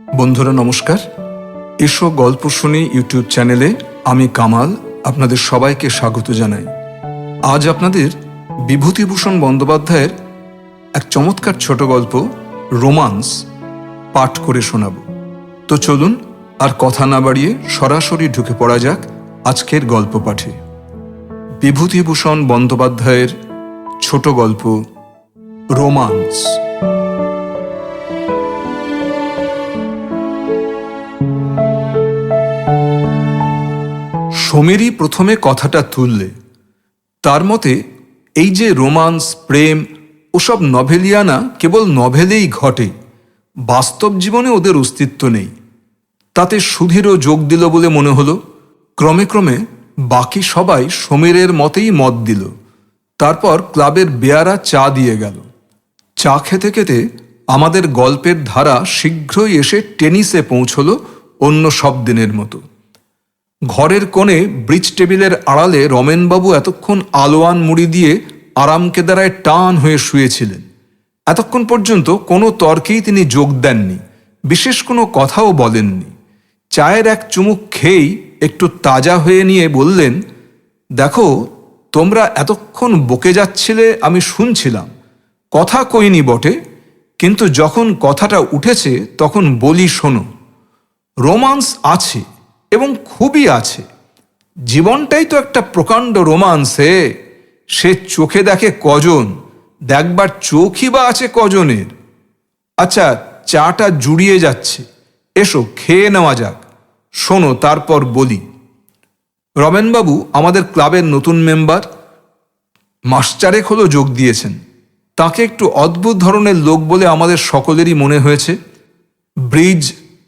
বন্ধুরা নমস্কার, এসো গল্প শুনি ইউটিউব চ্যানেলে আমি কামাল আপনাদের সবাইকে স্বাগত জানাই। আজ আপনাদের বিভূতিভূষণ বন্দ্যোপাধ্যায়ের এক চমৎকার ছোট গল্প রোমান্স পাঠ করে শোনাব। তো চলুন আর কথা না বাড়িয়ে সরাসরি ঢুকে পড়া যাক আজকের গল্প পাঠে। বিভূতিভূষণ বন্দ্যোপাধ্যায়ের ছোট গল্প রোমান্স। সমীরই প্রথমে কথাটা তুললে। তার মতে এই যে রোমান্স, প্রেম ওসব নভেলিয়ানা কেবল নভেলেই ঘটে, বাস্তব জীবনে ওদের অস্তিত্ব নেই। তাতে সুধীরও যোগ দিল বলে মনে হলো। ক্রমে ক্রমে বাকি সবাই সমীরের মতেই মত দিল। তারপর ক্লাবের বেয়ারা চা দিয়ে গেল। চা খেতে খেতে আমাদের গল্পের ধারা শীঘ্রই এসে টেনিসে পৌঁছলো অন্য সব দিনের মতো। ঘরের কোণে ব্রিজ টেবিলের আড়ালে রমেনবাবু এতক্ষণ আলোয়ান মুড়ি দিয়ে আরাম কেদারায় টান হয়ে শুয়েছিলেন। এতক্ষণ পর্যন্ত কোনো তর্কেই তিনি যোগ দেননি, বিশেষ কোনো কথাও বলেননি। চায়ের এক চুমুক খেয়েই একটু তাজা হয়ে নিয়ে বললেন, দেখো, তোমরা এতক্ষণ বকে যাচ্ছিলে, আমি শুনছিলাম। কথা কইনি বটে, কিন্তু যখন কথাটা উঠেছে তখন বলি শোনো। রোমান্স আছে এবং খুবই আছে। জীবনটাই তো একটা প্রকাণ্ড রোমান্সে। সে চোখে দেখে কজন, দেখবার চোখই বা আছে কজনের। আচ্ছা, চাটা জুড়িয়ে যাচ্ছে, এসো খেয়ে নেওয়া যাক। শোনো, তারপর বলি। রমেনবাবু আমাদের ক্লাবের নতুন মেম্বার, মাস চারেক হলো যোগ দিয়েছেন। তাকে একটু অদ্ভুত ধরনের লোক বলে আমাদের সকলেরই মনে হয়েছে। ব্রিজ,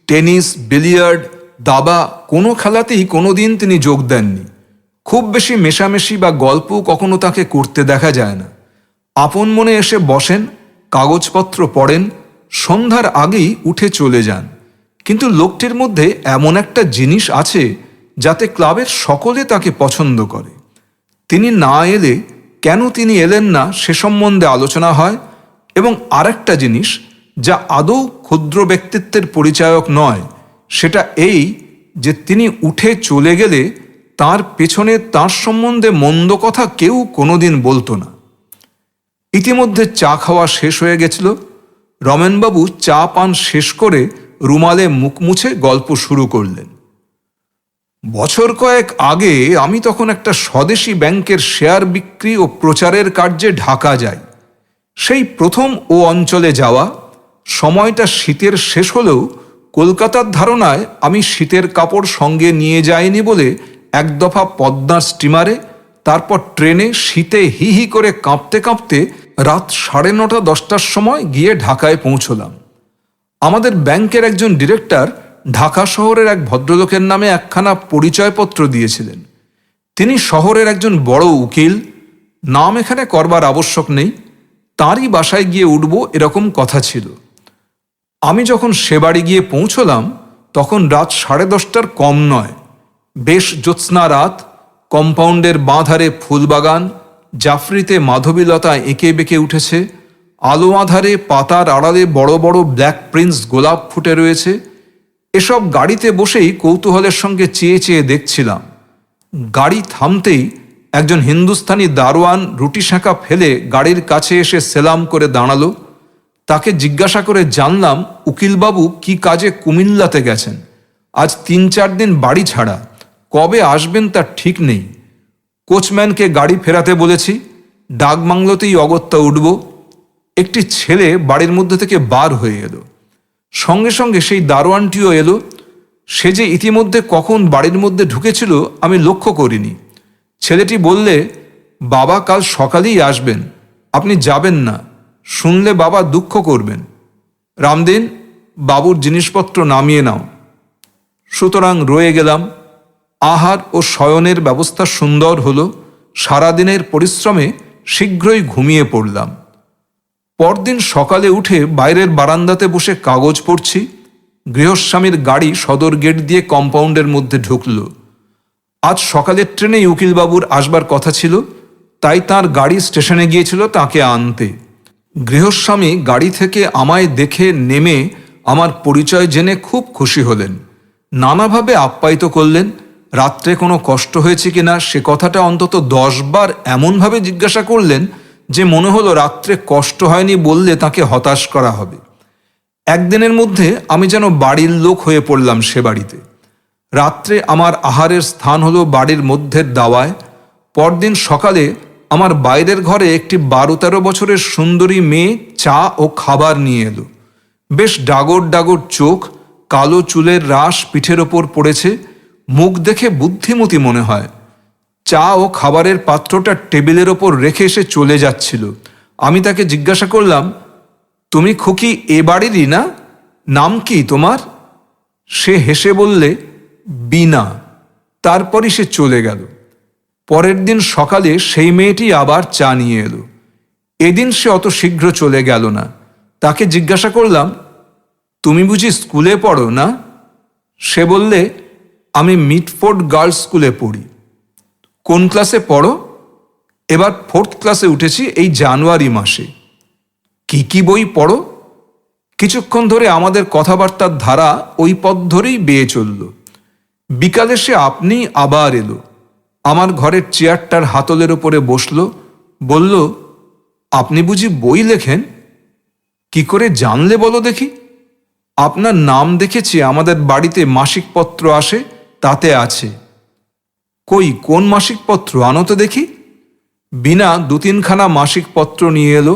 টেনিস, বিলিয়ার্ড, দাবা কোনো খেলাতেই কোনোদিন তিনি যোগ দেননি। খুব বেশি মেশামেশি বা গল্প কখনো তাকে করতে দেখা যায় না। আপন মনে এসে বসেন, কাগজপত্র পড়েন, সন্ধ্যার আগেই উঠে চলে যান। কিন্তু লোকটির মধ্যে এমন একটা জিনিস আছে যাতে ক্লাবের সকলে তাকে পছন্দ করে। তিনি না এলে কেন তিনি এলেন না সে সম্বন্ধে আলোচনা হয়। এবং আরেকটা জিনিস যা আদৌ ক্ষুদ্র ব্যক্তিত্বের পরিচায়ক নয়, সেটা এই যে তিনি উঠে চলে গেলে তার পেছনে তার সম্বন্ধে মন্দ কথা কেউ কোনোদিন বলতো না। ইতিমধ্যে চা খাওয়া শেষ হয়ে গেছিল। রমেনবাবু চা পান শেষ করে রুমালে মুখ মুছে গল্প শুরু করলেন। বছর কয়েক আগে আমি তখন একটা স্বদেশী ব্যাংকের শেয়ার বিক্রি ও প্রচারের কার্যে ঢাকা যাই। সেই প্রথম ও অঞ্চলে যাওয়া। সময়টা শীতের শেষ হলেও কলকাতার ধারণায় আমি শীতের কাপড় সঙ্গে নিয়ে যাইনি বলে এক দফা পদ্মার স্টিমারে, তারপর ট্রেনে শীতে হি হি করে কাঁপতে কাঁপতে রাত 9:30-10টার সময় গিয়ে ঢাকায় পৌঁছলাম। আমাদের ব্যাংকের একজন ডিরেক্টর ঢাকা শহরের এক ভদ্রলোকের নামে একখানা পরিচয়পত্র দিয়েছিলেন। তিনি শহরের একজন বড় উকিল। নাম এখানে করবার আবশ্যক নেই। তাঁরই বাসায় গিয়ে উঠব এরকম কথা ছিল। আমি যখন সে বাড়ি গিয়ে পৌঁছলাম তখন রাত 10:30টার কম নয়। বেশ জ্যোৎস্না রাত। কম্পাউন্ডের বাঁ ধারে ফুলবাগান, জাফরিতে মাধবীলতা এঁকে বেঁকে উঠেছে। আলো আঁধারে পাতার আড়ালে বড় বড় ব্ল্যাক প্রিন্স গোলাপ ফুটে রয়েছে। এসব গাড়িতে বসেই কৌতূহলের সঙ্গে চেয়ে চেয়ে দেখছিলাম। গাড়ি থামতেই একজন হিন্দুস্তানি দারোয়ান রুটি সেঁকা ফেলে গাড়ির কাছে এসে সেলাম করে দাঁড়ালো। তাকে জিজ্ঞাসা করে জানলাম উকিলবাবু কি কাজে কুমিল্লাতে গেছেন। আজ 3-4 দিন বাড়ি ছাড়া, কবে আসবেন তার ঠিক নেই। কোচম্যানকে গাড়ি ফেরাতে বলেছি, ডাকবাংলোতেই অগত্যা উঠব। একটি ছেলে বাড়ির মধ্যে থেকে বার হয়ে এলো। সঙ্গে সঙ্গে সেই দারোয়ানটিও এলো। সে যে ইতিমধ্যে কখন বাড়ির মধ্যে ঢুকেছিল আমি লক্ষ্য করিনি। ছেলেটি বললে, বাবা কাল সকালেই আসবেন, আপনি যাবেন না, শুনলে বাবা দুঃখ করবেন। রামদিন, বাবুর জিনিসপত্র নামিয়ে নাও। সুতরাং রয়ে গেলাম। আহার ও শয়নের ব্যবস্থা সুন্দর হলো। সারাদিনের পরিশ্রমে শীঘ্রই ঘুমিয়ে পড়লাম। পরদিন সকালে উঠে বাইরের বারান্দাতে বসে কাগজ পড়ছি। গৃহস্বামীর গাড়ি সদর গেট দিয়ে কম্পাউন্ডের মধ্যে ঢুকল। আজ সকালের ট্রেনেই উকিলবাবুর আসবার কথা ছিল, তাই তার গাড়ি স্টেশনে গিয়েছিল তাকে আনতে। গৃহস্বামী গাড়ি থেকে আমায় দেখে নেমে আমার পরিচয় জেনে খুব খুশি হলেন, নানাভাবে আপ্যায়িত করলেন। রাত্রে কোনো কষ্ট হয়েছে কিনা সে কথাটা অন্তত 10 বার এমনভাবে জিজ্ঞাসা করলেন যে মনে হলো রাত্রে কষ্ট হয়নি বললে তাকে হতাশ করা হবে। একদিনের মধ্যে আমি যেন বাড়ির লোক হয়ে পড়লাম সে বাড়িতে। রাত্রে আমার আহারের স্থান হলো বাড়ির মধ্যের দাওয়ায়। পরদিন সকালে আমার বাইরের ঘরে একটি 12-13 বছরের সুন্দরী মেয়ে চা ও খাবার নিয়ে এলো। বেশ ডাগর ডাগর চোখ, কালো চুলের রাশ পিঠের ওপর পড়েছে, মুখ দেখে বুদ্ধিমতী মনে হয়। চা ও খাবারের পাত্রটা টেবিলের ওপর রেখে এসে চলে যাচ্ছিল। আমি তাকে জিজ্ঞাসা করলাম, তুমি খুকি এ বাড়িরই না? নাম কি তোমার? সে হেসে বললে, বিনা। তারপরই সে চলে গেল। পরের দিন সকালে সেই মেয়েটি আবার চা নিয়ে এলো। এদিন সে অত শীঘ্র চলে গেল না। তাকে জিজ্ঞাসা করলাম, তুমি বুঝি স্কুলে পড়ো না? সে বললে, আমি মিটফোর্ড গার্লস স্কুলে পড়ি। কোন ক্লাসে পড়ো? এবার 4th ক্লাসে উঠেছি এই জানুয়ারি মাসে। কি কি বই পড়ো? কিছুক্ষণ ধরে আমাদের কথাবার্তার ধারা ওই পথ ধরেই বেয়ে চলল। বিকালে সে আপনি আবার এলো। আমার ঘরের চেয়ারটার হাতলের উপরে বসল, বলল, আপনি বুঝি বই লেখেন? কি করে জানলে বলো দেখি? আপনার নাম দেখেছি আমাদের বাড়িতে মাসিক পত্র আসে, তাতে আছে। কই কোন মাসিক পত্র আনো তো দেখি। বিনা 2-3খানা মাসিক পত্র নিয়ে এলো।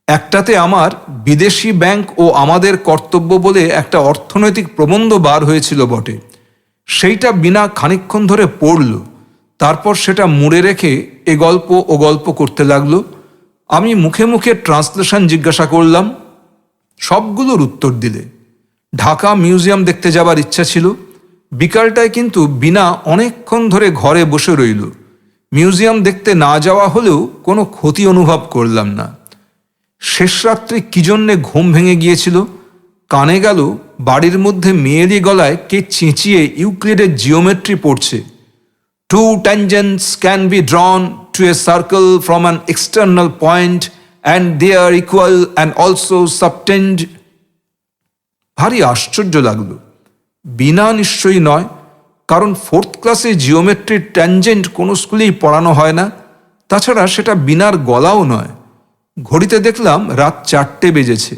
একটাতে আমার বিদেশি ব্যাংক ও আমাদের কর্তব্য বলে একটা অর্থনৈতিক প্রবন্ধ বার হয়েছিল বটে। সেইটা বিনা খানিকক্ষণ ধরে পড়ল, তারপর সেটা মুড়ে রেখে এ গল্প ও গল্প করতে লাগলো। আমি মুখে মুখে ট্রান্সলেশন জিজ্ঞাসা করলাম, সবগুলোর উত্তর দিলে। ঢাকা মিউজিয়াম দেখতে যাবার ইচ্ছা ছিল। বিকালটায় কিন্তু বিনা অনেকক্ষণ ধরে ঘরে বসে রইল। মিউজিয়াম দেখতে না যাওয়া হলেও কোনো ক্ষতি অনুভব করলাম না। শেষ রাত্রে কি জন্যে ঘুম ভেঙে গিয়েছিল। কানে গেল বাড়ির মধ্যে মেয়েলি গলায় কে চেঁচিয়ে ইউক্লিডের জিওমেট্রি পড়ছে। 2 tangents can be drawn to a circle from an external point and they are equal and also subtend. ভারী আশ্চর্য লাগলো। বিনা নিশ্চয়ই নয়, কারণ 4th ক্লাসে জিওমেট্রির ট্যানজেন্ট কোনো স্কুলেই পড়ানো হয় না। তাছাড়া সেটা বিনার গলাও নয়। ঘড়িতে দেখলাম রাত 4টে বেজেছে।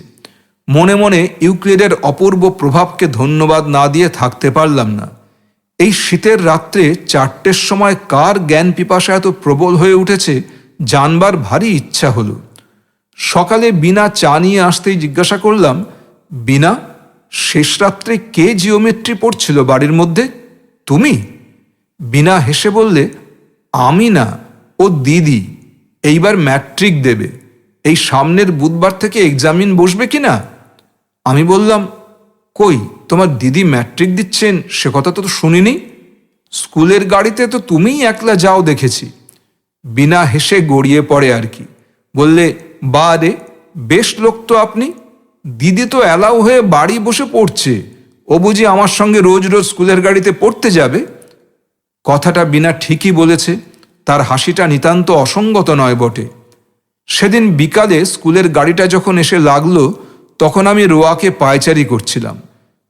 মনে মনে ইউক্লিডের অপূর্ব প্রভাবকে ধন্যবাদ না দিয়ে থাকতে পারলাম না। এই শীতের রাত্রে 4টের সময় কার জ্ঞান পিপাসা এত প্রবল হয়ে উঠেছে জানবার ভারী ইচ্ছা হলো। সকালে বিনা চা নিয়ে আসতেই জিজ্ঞাসা করলাম, বিনা, শেষ রাত্রে কে জিওমেট্রি পড়ছিল বাড়ির মধ্যে? তুমি? বিনা হেসে বললে, আমি না, ও দিদি। এইবার ম্যাট্রিক দেবে। এই সামনের বুধবার থেকে এক্সামিন বসবে কি না? আমি বললাম, কই তোমার দিদি ম্যাট্রিক দিচ্ছেন সে কথা তো শুনিনি। স্কুলের গাড়িতে তো তুমিই একলা যাও দেখেছি। বিনা হেসে গড়িয়ে পড়ে আর কি। বললে, বা রে, বেশ লোক তো আপনি। দিদি তো অ্যালাউ হয়ে বাড়ি বসে পড়ছে, ও বুঝি আমার সঙ্গে রোজ রোজ স্কুলের গাড়িতে পড়তে যাবে? কথাটা বিনা ঠিকই বলেছে, তার হাসিটা নিতান্ত অসঙ্গত নয় বটে। সেদিন বিকালে স্কুলের গাড়িটা যখন এসে লাগলো তখন আমি রোয়াকে পায়চারি করছিলাম।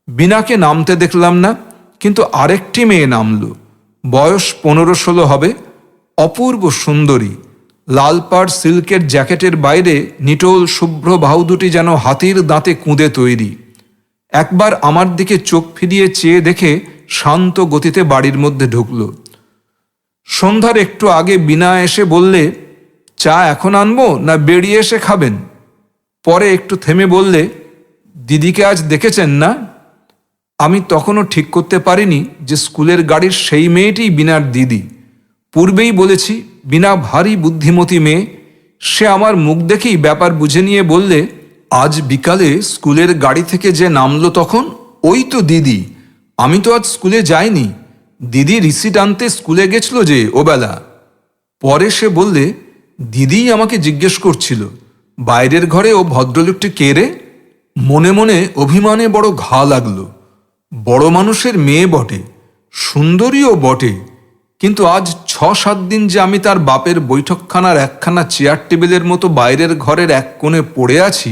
বিনাকে নামতে দেখলাম না, কিন্তু আরেকটি মেয়ে নামল। বয়স 15-16 হবে, অপূর্ব সুন্দরী। লাল পাড় সিল্কের জ্যাকেটের বাইরে নিটোল শুভ্র বাহু দুটি যেন হাতির দাঁতে কুঁদে তৈরি। একবার আমার দিকে চোখ ফিরিয়ে চেয়ে দেখে শান্ত গতিতে বাড়ির মধ্যে ঢুকল। সন্ধ্যার একটু আগে বিনা এসে বললে, চা এখন আনবো না বেরিয়ে এসে খাবেন? পরে একটু থেমে বললে, দিদিকে আজ দেখেছেন না? আমি তখনও ঠিক করতে পারিনি যে স্কুলের গাড়ির সেই মেয়েটিই বিনার দিদি। পূর্বেই বলেছি বিনা ভারী বুদ্ধিমতী মেয়ে। সে আমার মুখ দেখেই ব্যাপার বুঝে নিয়ে বললে, আজ বিকালে স্কুলের গাড়ি থেকে যে নামলো তখন ওই তো দিদি। আমি তো আজ স্কুলে যাইনি, দিদি রিসিট আনতে স্কুলে গেছিল যে ওবেলা। পরে সে বললে, দিদিই আমাকে জিজ্ঞেস করছিল, বাইরের ঘরে ও ভদ্রলোকটি কে রে? মনে মনে অভিমানে বড় ঘা লাগলো। বড় মানুষের মেয়ে বটে, সুন্দরীও বটে, কিন্তু আজ 6-7 দিন যে আমি তার বাপের বৈঠকখানার একখানা চেয়ার টেবিলের মতো বাইরের ঘরের এক কোণে পড়ে আছি,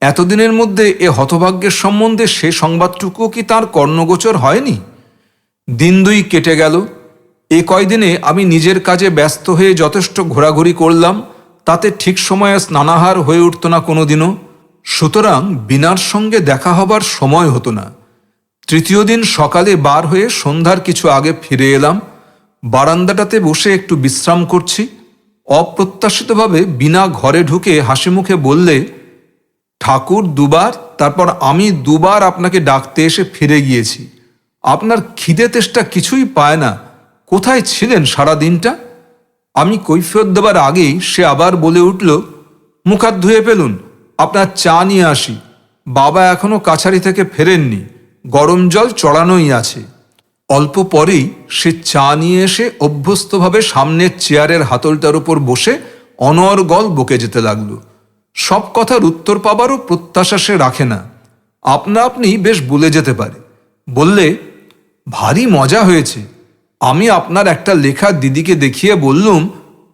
এতদিনের মধ্যে এ হতভাগ্যের সম্বন্ধে সে সংবাদটুকুও কি তার কর্ণগোচর হয়নি? দিন দুই কেটে গেল। এ কয়দিনে আমি নিজের কাজে ব্যস্ত হয়ে যথেষ্ট ঘোরাঘুরি করলাম, তাতে ঠিক সময়ে স্নানাহার হয়ে উঠত না কোনোদিনও। সুতরাং বিনার সঙ্গে দেখা হবার সময় হতো না। তৃতীয় দিন সকালে বার হয়ে সন্ধ্যার কিছু আগে ফিরে এলাম। বারান্দাটাতে বসে একটু বিশ্রাম করছি। অপ্রত্যাশিতভাবে বিনা ঘরে ঢুকে হাসি মুখে বললে, ঠাকুর দুবার, তারপর আমি দুবার আপনাকে ডাকতে এসে ফিরে গিয়েছি। আপনার খিদে তেষ্টা কিছুই পায় না। কোথায় ছিলেন সারা দিনটা? আমি কৈফিয়ত দেবার আগেই সে আবার বলে উঠল, মুখ হাত ধুয়ে ফেলুন, আপনার চা নিয়ে আসি। বাবা এখনো কাছারি থেকে ফেরেননি, গরম জল চড়ানোই আছে। অল্প পরেই সে চা নিয়ে এসে অভ্যস্তভাবে সামনের চেয়ারের হাতলটার উপর বসে অনর্গল বকে যেতে লাগল। সব কথার উত্তর পাবারও প্রত্যাশা সে রাখে না, আপনা আপনি বেশ বলে যেতে পারে। বললে, ভারী মজা হয়েছে। আমি আপনার একটা লেখা দিদিকে দেখিয়ে বললুম,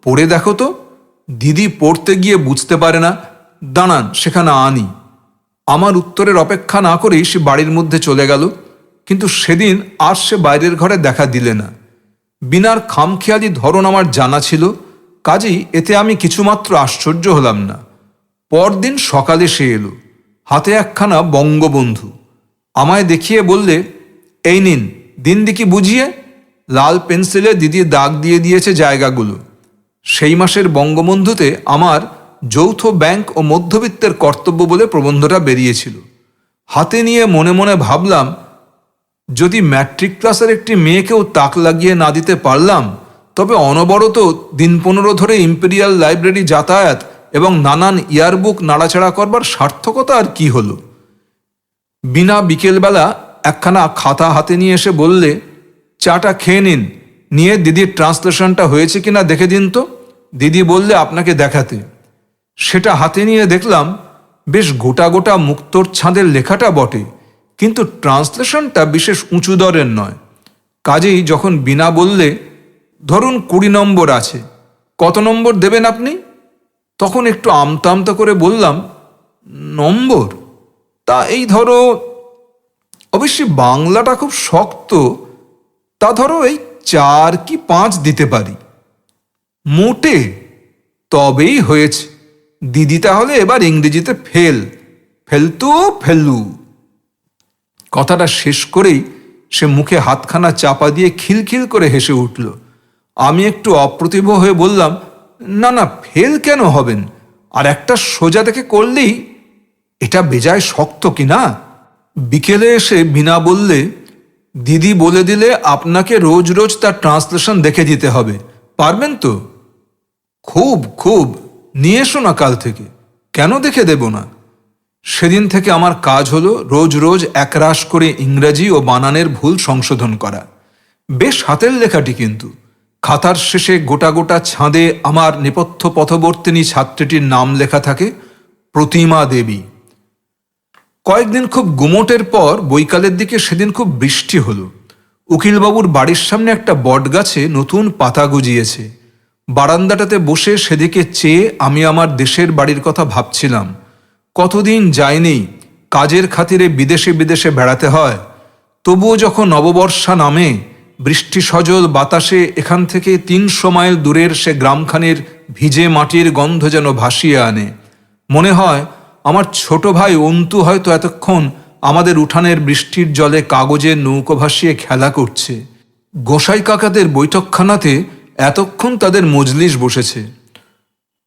পড়ে দেখো তো। দিদি পড়তে গিয়ে বুঝতে পারে না, দাঁড়ান সেখানে আনি। আমার উত্তরের অপেক্ষা না করেই সে বাড়ির মধ্যে চলে গেল। কিন্তু সেদিন আর সে বাইরের ঘরে দেখা দিলে না। বিনার খামখেয়ালি ধরন আমার জানা ছিল, কাজেই এতে আমি কিছুমাত্র আশ্চর্য হলাম না। পরদিন সকালে সে এলো, হাতে একখানা বঙ্গবন্ধু। আমায় দেখিয়ে বললে, এই নিন, দিন দিকি বুঝিয়ে। লাল পেন্সিলে দিদি দাগ দিয়ে দিয়েছে জায়গাগুলো। সেই মাসের বঙ্গবন্ধুতে আমার যৌথ ব্যাংক ও মধ্যবিত্তের কর্তব্য বলে প্রবন্ধটা বেরিয়েছিল। হাতে নিয়ে মনে মনে ভাবলাম, যদি ম্যাট্রিক ক্লাসের একটি মেয়েকেও তাক লাগিয়ে না দিতে পারলাম, তবে অনবরত দিন 15 ধরে ইম্পেরিয়াল লাইব্রেরি যাতায়াত এবং নানান ইয়ারবুক নাড়াচাড়া করবার সার্থকতা আর কি হলো। বিনা বিকেলবেলা একখানা খাতা হাতে নিয়ে এসে বললে, চাটা খেয়ে নিন, নিয়ে দিদির ট্রান্সলেশনটা হয়েছে কিনা দেখে দিন তো। দিদি বললে আপনাকে দেখাতে। সেটা হাতে নিয়ে দেখলাম, বেশ গোটা গোটা মুক্তোর ছাঁদের লেখাটা বটে, কিন্তু ট্রান্সলেশনটা বিশেষ উঁচু দরের নয়। কাজেই যখন বিনা বললে, ধরুন 20 নম্বর আছে, কত নম্বর দেবেন আপনি? তখন একটু আমতা আমতা করে বললাম, নম্বর? তা এই ধরো, অবশ্যই বাংলাটা খুব শক্ত, তা ধরো এই 4 কি 5 দিতে পারি। মোটে? তবেই হয়েছে। দিদি তাহলে এবার ইংরেজিতে ফেলু। কথাটা শেষ করেই সে মুখে হাতখানা চাপা দিয়ে খিলখিল করে হেসে উঠল। আমি একটু অপ্রতিভ হয়ে বললাম, না না, ফেল কেন হবেন, আর একটা সোজা দেখে করলেই। এটা বেজায় শক্ত কি না? বিকেলে এসে বিনা বললে, দিদি বলে দিলে আপনাকে রোজ রোজ তার ট্রান্সলেশন দেখে দিতে হবে, পারবেন তো? খুব খুব, নিয়ে এসো না কাল থেকে। কেন দেখে দেব না? সেদিন থেকে আমার কাজ হলো রোজ রোজ একরাশ করে ইংরাজি ও বানানের ভুল সংশোধন করা। বেশ হাতের লেখাটি, কিন্তু খাতার শেষে গোটা গোটা ছাঁদে আমার নেপথ্য পথবর্তিনী ছাত্রীটির নাম লেখা থাকে, প্রতিমা দেবী। কয়েকদিন খুব গুমোটের পর বৈকালের দিকে সেদিন খুব বৃষ্টি হলো। উকিলবাবুর বাড়ির সামনে একটা বটগাছে নতুন পাতা গজিয়েছে। বারান্দাটাতে বসে সেদিকে চেয়ে আমি আমার দেশের বাড়ির কথা ভাবছিলাম। কতদিন যায়নি, কাজের খাতিরে বিদেশে বিদেশে বেড়াতে হয়। তবুও যখন নববর্ষা নামে, বৃষ্টি সজল বাতাসে এখান থেকে 300 মাইল দূরের সে গ্রামখানির ভিজে মাটির গন্ধ যেন ভাসিয়ে আনে। মনে হয় আমার ছোট ভাই অন্তু হয়তো এতক্ষণ আমাদের উঠানের বৃষ্টির জলে কাগজের নৌকো ভাসিয়ে খেলা করছে। গোসাই কাকাদের বৈঠকখানাতে এতক্ষণ তাদের মজলিস বসেছে।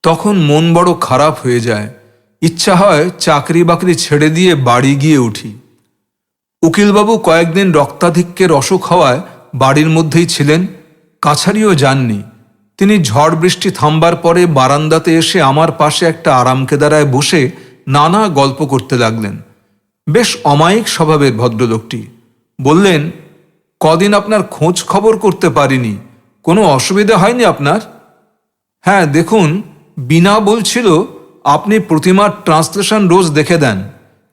তখন মন বড় খারাপ হয়ে যায়, ইচ্ছা হয় চাকরি বাকরি ছেড়ে দিয়ে বাড়ি গিয়ে উঠি। উকিলবাবু কয়েকদিন রক্তাধিক্যের অসুখ হওয়ায় বাড়ির মধ্যেই ছিলেন, কাছারিও যাননি। তিনি ঝড় বৃষ্টি থামবার পরে বারান্দাতে এসে আমার পাশে একটা আরামকেদারায় বসে নানা গল্প করতে লাগলেন। বেশ অমায়িক স্বভাবের ভদ্রলোকটি। বললেন, কদিন আপনার খোঁজ খবর করতে পারিনি, কোনো অসুবিধা হয়নি আপনার? হ্যাঁ, দেখুন, বিনা বলছিল আপনি প্রতিমার ট্রান্সলেশন রোজ দেখে দেন।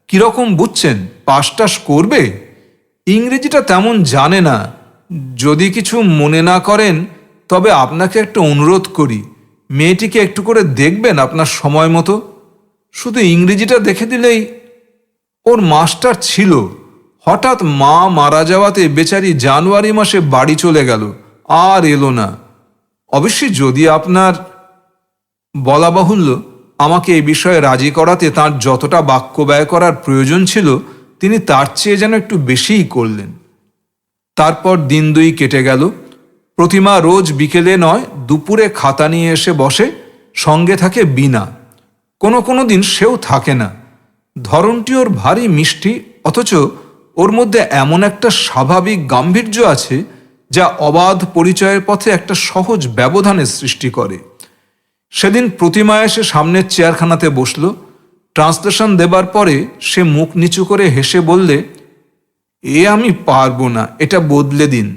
কীরকম বুঝছেন, পাস টাস করবে? ইংরেজিটা তেমন জানে না। যদি কিছু মনে না করেন, তবে আপনাকে একটা অনুরোধ করি, মেয়েটিকে একটু করে দেখবেন আপনার সময় মতো। শুধু ইংরেজিটা দেখে দিলেই। ওর মাস্টার ছিল, হঠাৎ মা মারা যাওয়াতে বেচারি জানুয়ারি মাসে বাড়ি চলে গেল, আর এলো না। অবশ্যই যদি আপনার, বলা বাহুল্য আমাকে এই বিষয়ে রাজি করাতে তার যতটা বাক্য ব্যয় করার প্রয়োজন ছিল তিনি তার চেয়ে যেন একটু বেশিই করলেন। তারপর দিন দুই কেটে গেল। প্রতিমা রোজ বিকেলে নয় দুপুরে খাতা নিয়ে এসে বসে, সঙ্গে থাকে বীণা। কোনো কোনো দিন সেও থাকে না। ধরনটি ওর ভারী মিষ্টি, অথচ ওর মধ্যে এমন একটা স্বাভাবিক গাম্ভীর্য আছে যা অবাধ পরিচয়ের পথে একটা সহজ ব্যবধানের সৃষ্টি করে। সেদিন প্রতিমা এসে সামনের চেয়ারখানাতে বসল। ট্রান্সলেশন দেবার পরে সে মুখ নিচু করে হেসে বললে, আমি পারবো না, এটা বদলে দিন।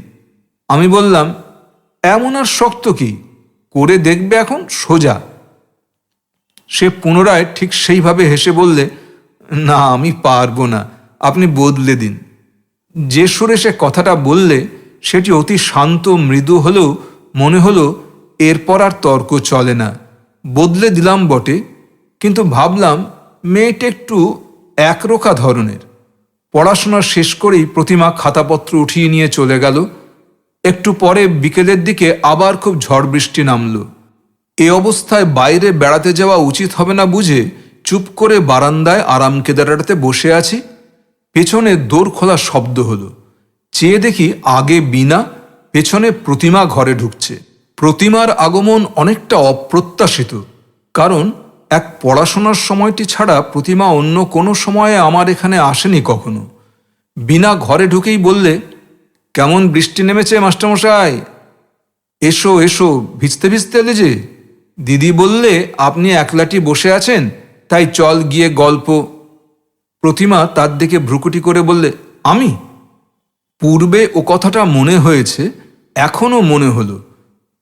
আমি বললাম, এমন আর শক্ত কি, করে দেখবে এখন সোজা। সে পুনরায় ঠিক সেইভাবে হেসে বললে, না আমি পারবো না, আপনি বদলে দিন। যে সুরে সে কথাটা বললে সেটি অতি শান্ত মৃদু হলেও মনে হলো এরপর আর তর্ক চলে না। বদলে দিলাম বটে, কিন্তু ভাবলাম মেয়েটা একটু একরোখা ধরনের। পড়াশোনা শেষ করেই প্রতিমা খাতাপত্র উঠিয়ে নিয়ে চলে গেল। একটু পরে বিকেলের দিকে আবার খুব ঝড় বৃষ্টি নামল। এ অবস্থায় বাইরে বেড়াতে যাওয়া উচিত হবে না বুঝে চুপ করে বারান্দায় আরাম কেদারাতে বসে আছি। পেছনে দোর খোলা শব্দ হলো। চেয়ে দেখি আগে বীণা, পেছনে প্রতিমা ঘরে ঢুকছে। প্রতিমার আগমন অনেকটা অপ্রত্যাশিত, কারণ এক পড়াশোনার সময়টি ছাড়া প্রতিমা অন্য কোনো সময়ে আমার এখানে আসেনি কখনো। বীণা ঘরে ঢুকেই বললে, কেমন বৃষ্টি নেমেছে মাস্টারমশাই, এসো এসো, ভিজতে ভিজতে এলে যে। দিদি বললে আপনি একলাটি বসে আছেন, তাই চল গিয়ে গল্প। প্রতিমা তার দিকে ভ্রুকুটি করে বললে, আমি? পূর্বে ও কথাটা মনে হয়েছে, এখনও মনে হলো।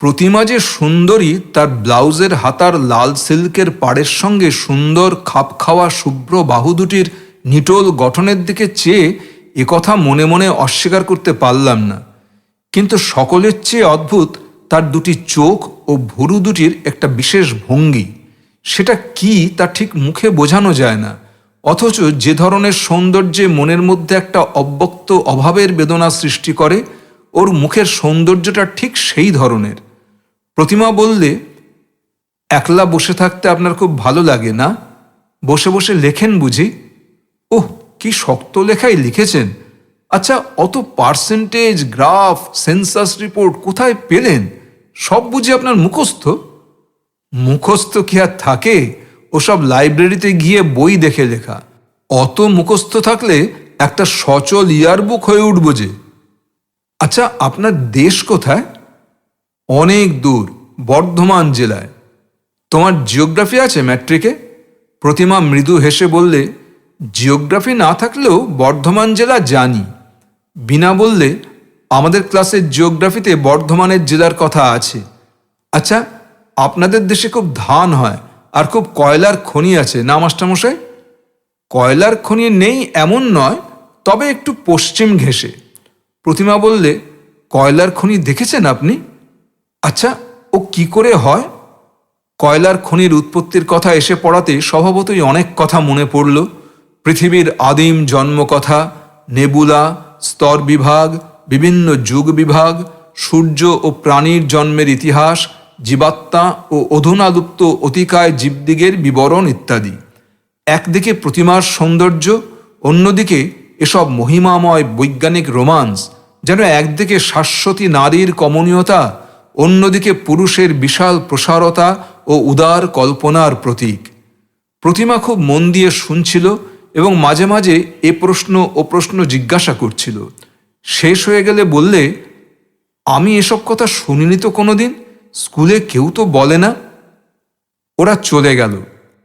প্রতিমা যে সুন্দরী তার ব্লাউজের হাতার লাল সিল্কের পাড়ের সঙ্গে সুন্দর খাপ খাওয়া শুভ্র বাহু দুটির নিটোল গঠনের দিকে চেয়ে একথা মনে মনে অস্বীকার করতে পারলাম না। কিন্তু সকলের চেয়ে অদ্ভুত তার দুটি চোখ ও ভুরু দুটির একটা বিশেষ ভঙ্গি। সেটা কি তা ঠিক মুখে বোঝানো যায় না, অথচ যে ধরনের সৌন্দর্যে মনের মধ্যে একটা অব্যক্ত অভাবের বেদনা সৃষ্টি করে, ওর মুখের সৌন্দর্যটা ঠিক সেই ধরনের। প্রতিমা বললে, একলা বসে থাকতে আপনার খুব ভালো লাগে না? বসে বসে লেখেন বুঝি? ওহ, কি শক্ত লেখাই লিখেছেন। আচ্ছা, অত পার্সেন্টেজ, গ্রাফ, সেন্সাস রিপোর্ট কোথায় পেলেন? সব বুঝি আপনার মুখস্থ? মুখস্থ কি আর থাকে? ওসব লাইব্রেরিতে গিয়ে বই দেখে লেখা। অত মুখস্থ থাকলে একটা সচল ইয়ারবুক হয়ে উঠব যে। আচ্ছা, আপনার দেশ কোথায়? অনেক দূর, বর্ধমান জেলায়। তোমার জিওগ্রাফি আছে ম্যাট্রিকে? প্রতিমা মৃদু হেসে বললে, জিওগ্রাফি না থাকলেও বর্ধমান জেলা জানি। বীণা বললে, আমাদের ক্লাসের জিওগ্রাফিতে বর্ধমানের জেলার কথা আছে। আচ্ছা, আপনাদের দেশে খুব ধান হয় আর খুব কয়লার খনি আছে না মাস্টারমশাই? কয়লার খনি নেই এমন নয়, তবে একটু পশ্চিম ঘেঁষে। প্রতিমা বললে, কয়লার খনি দেখেছেন আপনি? আচ্ছা, ও কি করে হয়? কয়লার খনির উৎপত্তির কথা এসে পড়াতে স্বভাবতই অনেক কথা মনে পড়ল। পৃথিবীর আদিম জন্ম কথা, নেবুলা, স্তর বিভাগ, বিভিন্ন যুগ বিভাগ, সূর্য ও প্রাণীর জন্মের ইতিহাস, জীবাত্মা ও অধুনালুপ্ত অতিকায় জীবদিগের বিবরণ ইত্যাদি। একদিকে প্রতিমার সৌন্দর্য, অন্যদিকে এসব মহিমাময় বৈজ্ঞানিক রোমান্স যেন একদিকে শাশ্বতী নারীর কমনীয়তা, অন্যদিকে পুরুষের বিশাল প্রসারতা ও উদার কল্পনার প্রতীক। প্রতিমা খুব মন দিয়ে শুনছিল এবং মাঝে মাঝে এ প্রশ্ন ও প্রশ্ন জিজ্ঞাসা করছিল। শেষ হয়ে গেলে বললে, আমি এসব কথা শুনিনি তো কোনোদিন, স্কুলে কেউ তো বলে না। ওরা চলে গেল।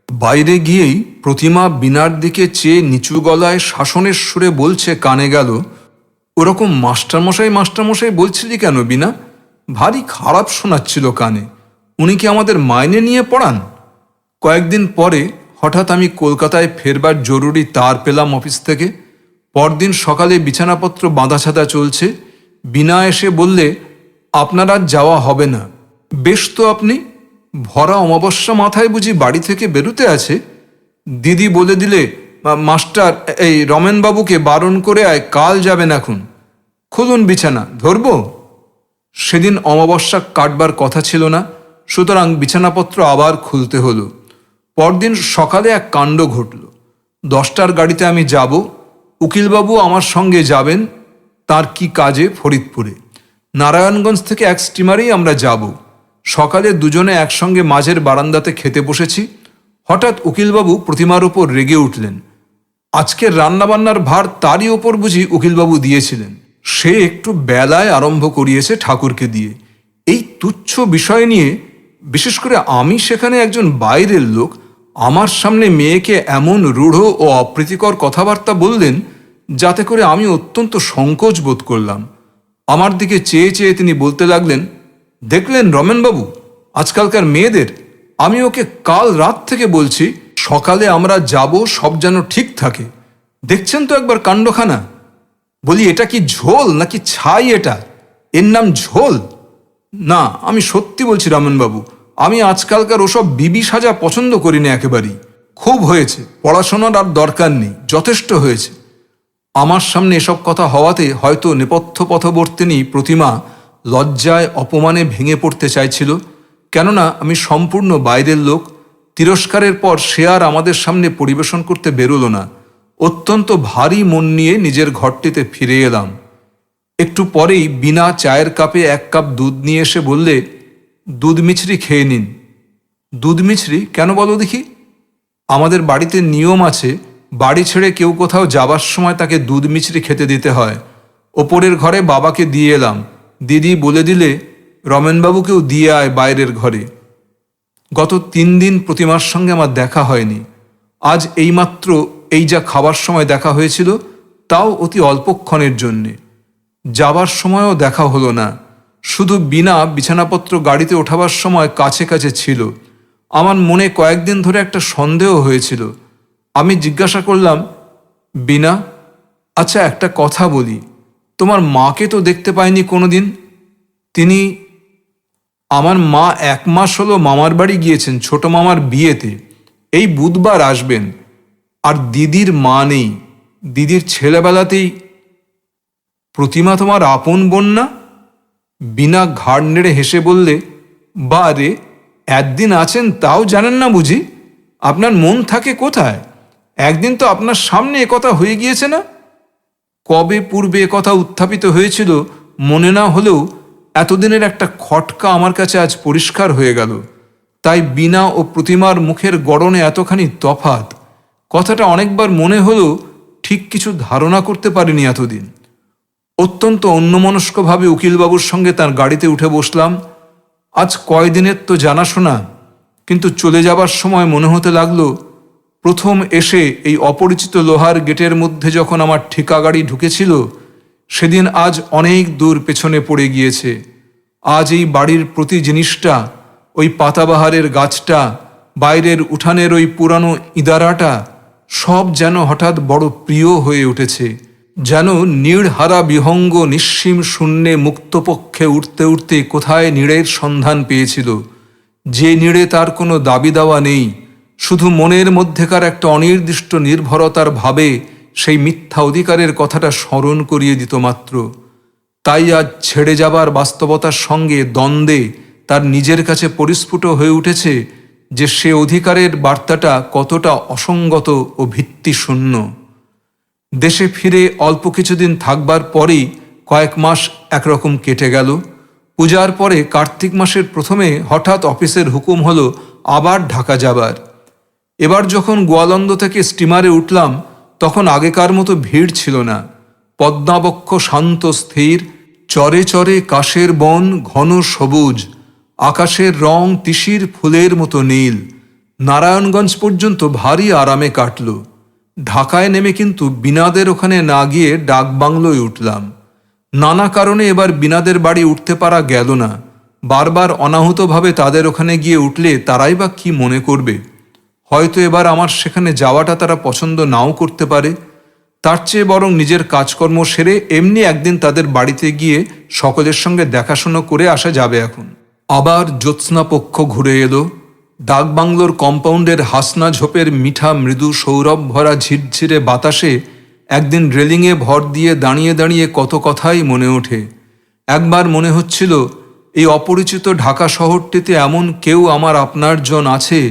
বাইরে গিয়েই প্রতিমা বীণার দিকে চেয়ে নিচু গলায় শাসনের সুরে বলছে কানে গেল, ওরকম মাস্টারমশাই মাস্টারমশাই বলছিলি কেন বীণা? ভারী খারাপ শোনাচ্ছিল কানে। উনি কি আমাদের মাইনে নিয়ে পড়ান? কয়েকদিন পরে হঠাৎ আমি কলকাতায় ফেরবার জরুরি তার পেলাম অফিস থেকে। পরদিন সকালে বিছানাপত্র বাঁধাছাদা চলছে। বীণা এসে বললে, আপনার আর যাওয়া হবে না। বেশ তো আপনি, ভরা অমাবস্যা মাথায় বুঝি বাড়ি থেকে বেরোতে আছে? দিদি বলে দিলে, মাস্টার এই রমেনবাবুকে বারণ করে আয়, কাল যাবেন এখন। খুলুন বিছানা, ধরব। সেদিন অমাবস্যা কাটবার কথা ছিল না, সুতরাং বিছানাপত্র আবার খুলতে হলো। পরদিন সকালে এক কাণ্ড ঘটল। 10টার গাড়িতে আমি যাব, উকিলবাবু আমার সঙ্গে যাবেন তার কি কাজে ফরিদপুরে। নারায়ণগঞ্জ থেকে এক স্টিমারেই আমরা যাব। সকালে দুজনে একসঙ্গে মাঝের বারান্দাতে খেতে বসেছি। হঠাৎ উকিলবাবু প্রতিমার ওপর রেগে উঠলেন। আজকের রান্নাবান্নার ভার তারই ওপর বুঝি উকিলবাবু দিয়েছিলেন। সে একটু বেলায় আরম্ভ করিয়েছে ঠাকুরকে দিয়ে। এই তুচ্ছ বিষয় নিয়ে, বিশেষ করে আমি সেখানে একজন বাইরের লোক, আমার সামনে মেয়েকে এমন রূঢ় ও অপ্রীতিকর কথাবার্তা বললেন, যাতে করে আমি অত্যন্ত সংকোচ বোধ করলাম। আমার দিকে চেয়ে চেয়ে তিনি বলতে লাগলেন, দেখলেন রমেনবাবু, আজকালকার মেয়েদের, আমি ওকে কাল রাত থেকে বলছি সকালে আমরা যাব, সব যেন ঠিক থাকে। দেখছেন তো একবার কাণ্ডখানা। বলি, এটা কি ঝোল নাকি ছাই? এর নাম ঝোল? না, আমি সত্যি বলছি রমেনবাবু, আমি আজকালকার ওসব বিবি সাজা পছন্দ করি না একেবারেই। খুব হয়েছে, পড়াশোনার আর দরকার নেই, যথেষ্ট হয়েছে। আমার সামনে এসব কথা হওয়াতে হয়তো নেপথ্য পথবর্তিনী প্রতিমা লজ্জায় অপমানে ভেঙে পড়তে চাইছিল। কেননা আমি সম্পূর্ণ বাইরের লোক। তিরস্কারের পর সে আর আমাদের সামনে পরিবেশন করতে বেরোলো না। অত্যন্ত ভারী মন নিয়ে নিজের ঘরটিতে ফিরে এলাম। একটু পরেই বিনা চায়ের কাপে 1 কাপ দুধ নিয়ে এসে বললে, দুধ মিছরি খেয়ে নিন। দুধ মিছরি কেন বলো দেখি? আমাদের বাড়িতে নিয়ম আছে, বাড়ি ছেড়ে কেউ কোথাও যাবার সময় তাকে দুধ মিছরি খেতে দিতে হয়। ওপরের ঘরে বাবাকে দিয়ে এলাম। দিদি বলে দিলে, রমেনবাবুকেও দিয়ে আয় বাইরের ঘরে। গত 3 দিন প্রতিমার সঙ্গে আমার দেখা হয়নি। আজ এইমাত্র এই যা খাবার সময় দেখা হয়েছিল, তাও অতি অল্পক্ষণের জন্যে। যাবার সময়ও দেখা হলো না। শুধু বিনা বিছানাপত্র গাড়িতে ওঠাবার সময় কাছে কাছে ছিল। আমার মনে কয়েকদিন ধরে একটা সন্দেহ হয়েছিল। আমি জিজ্ঞাসা করলাম, বিনা, আচ্ছা একটা কথা বলি, তোমার মাকে তো দেখতে পাইনি কোনোদিন। তিনি, আমার মা 1 মাস হলো মামার বাড়ি গিয়েছেন ছোট মামার বিয়েতে, এই বুধবার আসবেন। আর দিদির মা নেই। দিদির ছেলেবেলাতেই। প্রতিমা তোমার আপন বোন না? বিনা ঘাড় নেড়ে হেসে বললে, বা রে, একদিন আছেন তাও জানেন না বুঝি? আপনার মন থাকে কোথায়? একদিন তো আপনার সামনে একথা হয়ে গিয়েছে না? কবে পূর্বে একথা উত্থাপিত হয়েছিল মনে না হলেও এতদিনের একটা খটকা আমার কাছে আজ পরিষ্কার হয়ে গেল। তাই বিনা ও প্রতিমার মুখের গড়নে এতখানি তফাৎ, কথাটা অনেকবার মনে হলেও ঠিক কিছু ধারণা করতে পারিনি এতদিন। অত্যন্ত অন্যমনস্কভাবে উকিলবাবুর সঙ্গে তার গাড়িতে উঠে বসলাম। আজ কয়দিনের তো জানাশোনা, কিন্তু চলে যাবার সময় মনে হতে লাগলো, প্রথম এসে এই অপরিচিত লোহার গেটের মধ্যে যখন আমার ঠিকা গাড়ি ঢুকেছিল, সেদিন আজ অনেক দূর পেছনে পড়ে গিয়েছে। আজ এই বাড়ির প্রতি জিনিসটা, ওই পাতাবাহারের গাছটা, বাইরের উঠানের ওই পুরানো ইদারাটা, সব যেন হঠাৎ বড় প্রিয় হয়ে উঠেছে। যেন নীড়হারা বিহঙ্গ নিঃসীম শূন্যে মুক্তপক্ষে উঠতে উঠতে কোথায় নীড়ের সন্ধান পেয়েছিল, যে নীড়ে তার কোনো দাবি দাওয়া নেই, শুধু মনের মধ্যেকার একটা অনির্দিষ্ট নির্ভরতার ভাবে সেই মিথ্যা অধিকারের কথাটা স্মরণ করিয়ে দিত মাত্র। তাই আজ ছেড়ে যাবার বাস্তবতার সঙ্গে দ্বন্দ্বে তার নিজের কাছে পরিস্ফুট হয়ে উঠেছে যে সে অধিকারের বার্তাটা কতটা অসঙ্গত ও ভিত্তিশূন্য। দেশে ফিরে অল্প কিছুদিন থাকবার পরেই কয়েক মাস একরকম কেটে গেল। পূজার পরে কার্তিক মাসের প্রথমে হঠাৎ অফিসের হুকুম হলো আবার ঢাকা যাবার। এবার যখন গোয়ালন্দ থেকে স্টিমারে উঠলাম, তখন আগেকার মতো ভিড় ছিল না। পদ্মাবক্ষ শান্ত স্থির, চরে চরে কাশের বন ঘন সবুজ, আকাশের রং তিসির ফুলের মতো নীল। নারায়ণগঞ্জ পর্যন্ত ভারী আরামে কাটল। ঢাকায় নেমে কিন্তু বিনাদের ওখানে না গিয়ে ডাকবাংলোয় উঠলাম। নানা কারণে এবার বিনাদের বাড়ি উঠতে পারা গেল না। বারবার অনাহুতভাবে তাদের ওখানে গিয়ে উঠলে তারাই বা কি মনে করবে। হয়তো এবার আমার সেখানে যাওয়াটা তারা পছন্দ নাও করতে পারে। তার চেয়ে বরং নিজের কাজকর্ম সেরে এমনি একদিন তাদের বাড়িতে গিয়ে সকলের সঙ্গে দেখাশোনা করে আসা যাবে। এখন আবার জ্যোৎস্না পক্ষ ঘুরে এলো। ডাকবাংলোর কম্পাউন্ডের হাসনা ঝোপের মিঠা মৃদু সৌরভ ভরা ঝিরঝিরে বাতাসে একদিন রেলিংয়ে ভর দিয়ে দাঁড়িয়ে দাঁড়িয়ে কত কথাই মনে ওঠে। একবার মনে হচ্ছিল এই অপরিচিত ঢাকা শহরটিতে এমন কেউ আমার আপনার জন আছে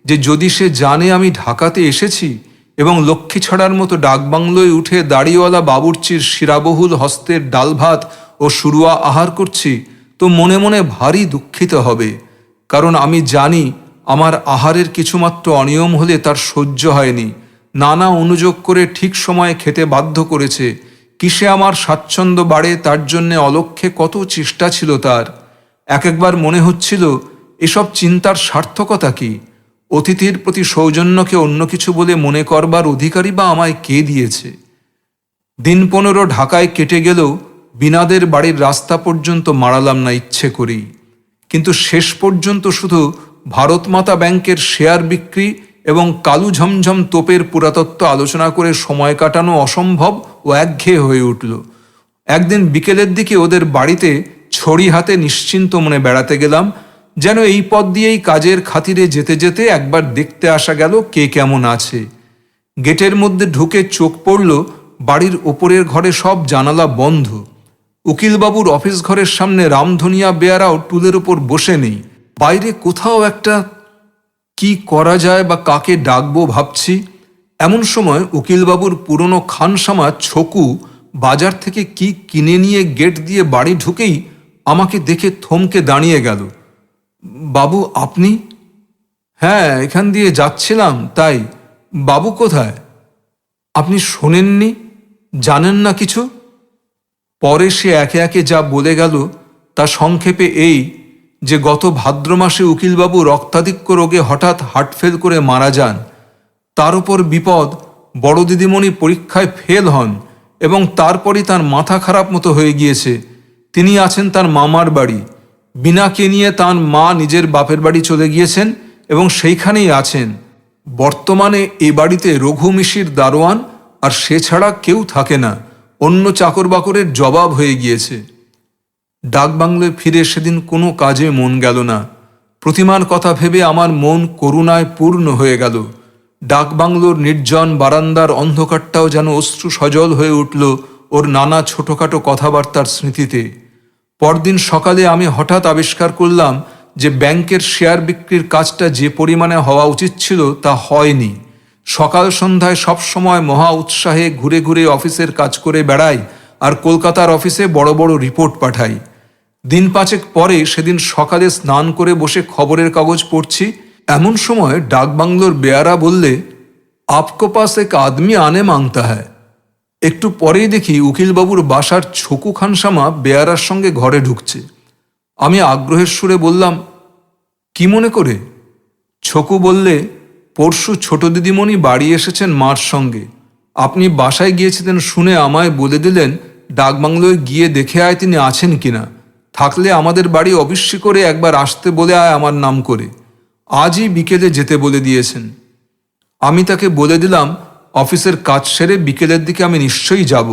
যে যদি সে জানে আমি ঢাকাতে এসেছি এবং লক্ষ্মীছড়ার মতো ডাকবাংলোয় উঠে দাড়িওয়ালা বাবুর্চির শিরাবহুল হস্তের ডাল ভাত ও শুরুয়া আহার করছি, তো মনে মনে ভারী দুঃখিত হবে। কারণ আমি জানি আমার আহারের কিছুমাত্র অনিয়ম হলে তার সহ্য হয়নি, নানা অনুযোগ করে ঠিক সময়ে খেতে বাধ্য করেছে। কিসে আমার স্বাচ্ছন্দ্য বাড়ে তার জন্যে অলক্ষ্যে কত চেষ্টা ছিল তার। একবার মনে হচ্ছিল এসব চিন্তার সার্থকতা কি? অতিথির প্রতি সৌজন্যকে অন্য কিছু বলে মনে করবার অধিকারই বা আমায় কে দিয়েছে? দিন 15 ঢাকায় কেটে গেলেও বিনাদের বাড়ির রাস্তা পর্যন্ত মারালাম না ইচ্ছে করেই। কিন্তু শেষ পর্যন্ত শুধু ভারতমাতা ব্যাংকের শেয়ার বিক্রি এবং কালু ঝমঝম তোপের পুরাতত্ত্ব আলোচনা করে সময় কাটানো অসম্ভব ও একঘেয়ে হয়ে উঠল। একদিন বিকেলের দিকে ওদের বাড়িতে ছড়ি হাতে নিশ্চিন্ত মনে বেড়াতে গেলাম, যেন এই পথ দিয়েই কাজের খাতিরে যেতে যেতে একবার দেখতে আসা গেল কে কেমন আছে। গেটের মধ্যে ঢুকে চোখ পড়ল বাড়ির ওপরের ঘরে সব জানালা বন্ধ। উকিলবাবুর অফিস ঘরের সামনে রামধনিয়া বেয়ারাও টুলের ওপর বসে নেই। বাইরে কোথাও একটা কি করা যায় বা কাকে ডাকবো ভাবছি। এমন সময় উকিলবাবুর পুরনো খানসামা ছকু বাজার থেকে কি কিনে নিয়ে গেট দিয়ে বাড়ি ঢুকেই আমাকে দেখে থমকে দাঁড়িয়ে গেল। বাবু, আপনি? হ্যাঁ, এখান দিয়ে যাচ্ছিলাম। তাই? বাবু কোথায়? আপনি শোনেননি? জানেন না কিছু? পরে সে একে একে যা বলে গেল তা সংক্ষেপে এই যে গত ভাদ্র মাসে উকিলবাবু রক্তাধিক্য রোগে হঠাৎ হার্ট ফেল করে মারা যান। তার উপর বিপদ, বড় দিদিমণি পরীক্ষায় ফেল হন এবং তারপরই তার মাথা খারাপ মতো হয়ে গিয়েছে। তিনি আছেন তার মামার বাড়ি। বিনাকে নিয়ে তার মা নিজের বাপের বাড়ি চলে গিয়েছেন এবং সেইখানেই আছেন। বর্তমানে এ বাড়িতে রঘু মিশির দারোয়ান আর সে ছাড়া কেউ থাকে না। অন্য চাকর বাকরের জবাব হয়ে গিয়েছে। ডাকবাংলোয় ফিরে সেদিন কোনো কাজে মন গেল না। প্রতিমার কথা ভেবে আমার মন করুণায় পূর্ণ হয়ে গেল। ডাকবাংলোর নির্জন বারান্দার অন্ধকারটাও যেন অশ্রু সজল হয়ে উঠল ওর নানা ছোটোখাটো কথাবার্তার স্মৃতিতে। পরদিন সকালে আমি হঠাৎ আবিষ্কার করলাম যে ব্যাংকের শেয়ার বিক্রির কাজটা যে পরিমাণে হওয়া উচিত ছিল তা হয়নি। সকাল সন্ধ্যায় সবসময় মহা উৎসাহে ঘুরে ঘুরে অফিসের কাজ করে বেড়াই আর কলকাতার অফিসে বড় বড় রিপোর্ট পাঠাই। দিন 5 পরে সেদিন সকালে স্নান করে বসে খবরের কাগজ পড়ছি। এমন সময় ডাকবাংলোর বেয়ারা বললে, আপকো পাস এক আদমি আনে মাংতা হ্যায়। একটু পরেই দেখি উকিলবাবুর বাসার ছকু খানসামা বেয়ারার সঙ্গে ঘরে ঢুকছে। আমি আগ্রহের সুরে বললাম, কি মনে করে? ছকু বললে, পরশু ছোট দিদিমণি বাড়ি এসেছেন মার সঙ্গে। আপনি বাসায় গিয়েছিলেন শুনে আমায় বলে দিলেন ডাকবাংলোয় গিয়ে দেখে আয় তিনি আছেন কিনা। থাকলে আমাদের বাড়ি অবশ্যই করে একবার আসতে বলে আয় আমার নাম করে। আজই বিকেলে যেতে বলে দিয়েছেন। আমি তাকে বলে দিলাম অফিসের কাজ সেরে বিকেলের দিকে আমি নিশ্চয়ই যাব।